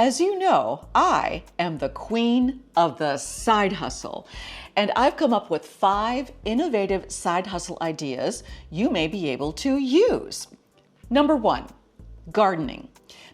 As you know, I am the queen of the side hustle, and I've come up with 5 innovative side hustle ideas you may be able to use. Number 1, gardening.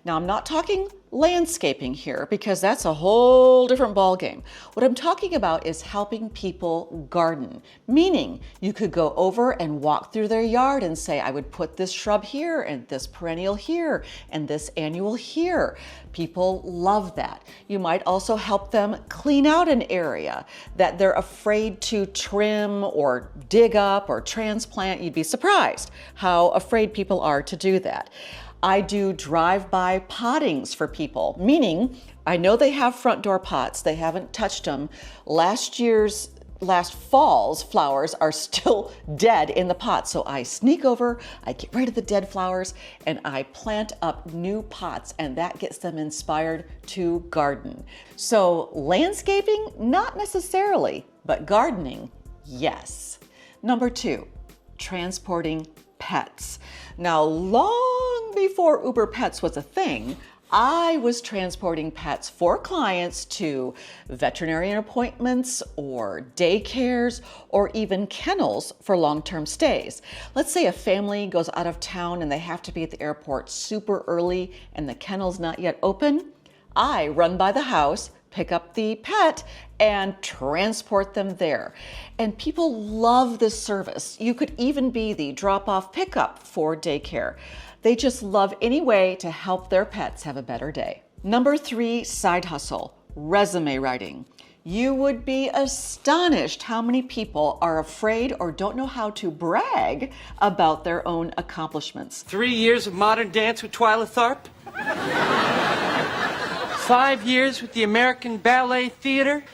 Now, I'm not talking landscaping here because that's a whole different ballgame. What I'm talking about is helping people garden, meaning you could go over and walk through their yard and say, I would put this shrub here and this perennial here and this annual here. People love that. You might also help them clean out an area that they're afraid to trim or dig up or transplant. You'd be surprised how afraid people are to do that. I do drive-by pottings for people, meaning I know they have front door pots, they haven't touched them. Last fall's flowers are still dead in the pot, so I sneak over, I get rid of the dead flowers, and I plant up new pots, and that gets them inspired to garden. So landscaping, not necessarily, but gardening, yes. Number 2, transporting pets. Now, long before Uber Pets was a thing, I was transporting pets for clients to veterinarian appointments or daycares or even kennels for long-term stays. Let's say a family goes out of town and they have to be at the airport super early and the kennel's not yet open. I run by the house, pick up the pet, and transport them there. And people love this service. You could even be the drop-off pickup for daycare. They just love any way to help their pets have a better day. Number 3, side hustle, resume writing. You would be astonished how many people are afraid or don't know how to brag about their own accomplishments. 3 years of modern dance with Twyla Tharp? 5 years with the American Ballet Theater?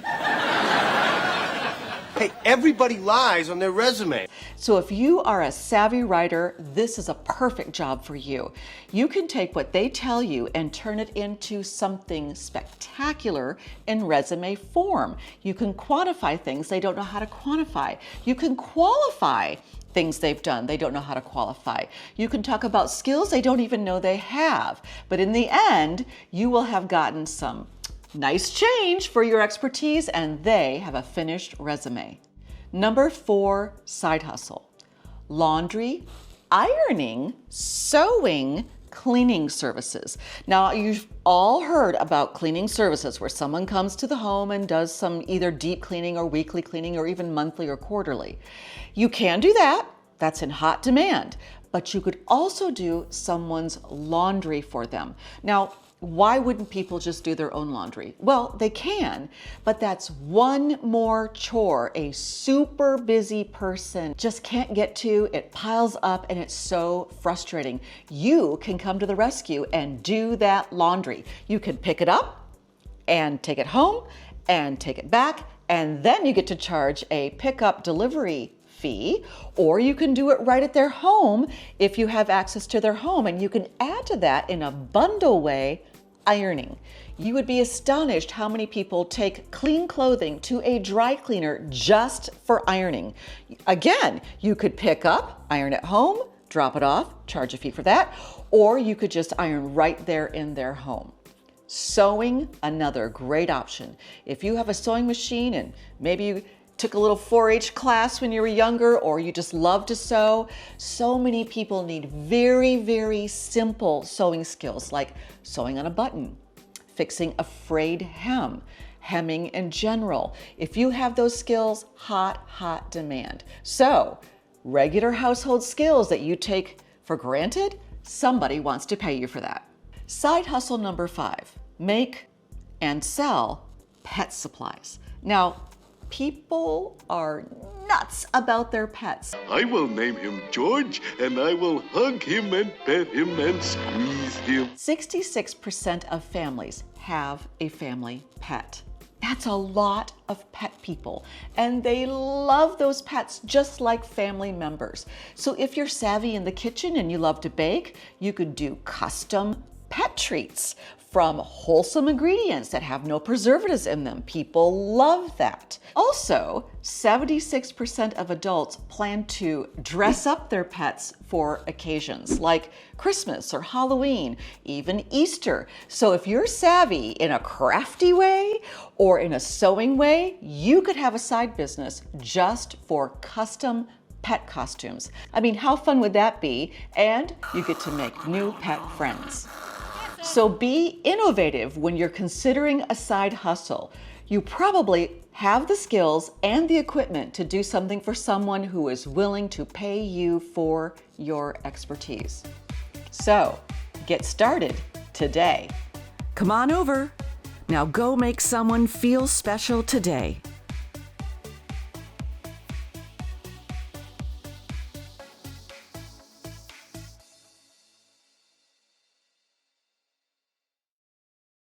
Hey, everybody lies on their resume. So if you are a savvy writer, this is a perfect job for you. You can take what they tell you and turn it into something spectacular in resume form. You can quantify things they don't know how to quantify. You can qualify things they've done they don't know how to qualify. You can talk about skills they don't even know they have. But in the end, you will have gotten some nice change for your expertise and they have a finished resume. Number 4, side hustle. Laundry, ironing, sewing, cleaning services. Now, you've all heard about cleaning services where someone comes to the home and does some either deep cleaning or weekly cleaning or even monthly or quarterly. You can do that. That's in hot demand. But you could also do someone's laundry for them. Now, why wouldn't people just do their own laundry? Well, they can, but that's one more chore a super busy person just can't get to. It piles up and it's so frustrating. You can come to the rescue and do that laundry. You can pick it up and take it home and take it back, and then you get to charge a pickup delivery fee, or you can do it right at their home if you have access to their home, and you can add to that in a bundle way ironing. You would be astonished how many people take clean clothing to a dry cleaner just for ironing. Again, you could pick up, iron at home, drop it off, charge a fee for that, or you could just iron right there in their home. Sewing, another great option. If you have a sewing machine and maybe you took a little 4-H class when you were younger, or you just love to sew, so many people need very, very simple sewing skills like sewing on a button, fixing a frayed hem, hemming in general. If you have those skills, hot demand. So, regular household skills that you take for granted, somebody wants to pay you for that. Side hustle number 5, make and sell pet supplies. Now, people are nuts about their pets. I will name him George, and I will hug him and pet him and squeeze him. 66% of families have a family pet. That's a lot of pet people, and they love those pets just like family members. So if you're savvy in the kitchen and you love to bake, you could do custom pet treats from wholesome ingredients that have no preservatives in them. People love that. Also, 76% of adults plan to dress up their pets for occasions like Christmas or Halloween, even Easter. So if you're savvy in a crafty way or in a sewing way, you could have a side business just for custom pet costumes. I mean, how fun would that be? And you get to make new pet friends. So be innovative when you're considering a side hustle. You probably have the skills and the equipment to do something for someone who is willing to pay you for your expertise. So get started today. Come on over. Now go make someone feel special today.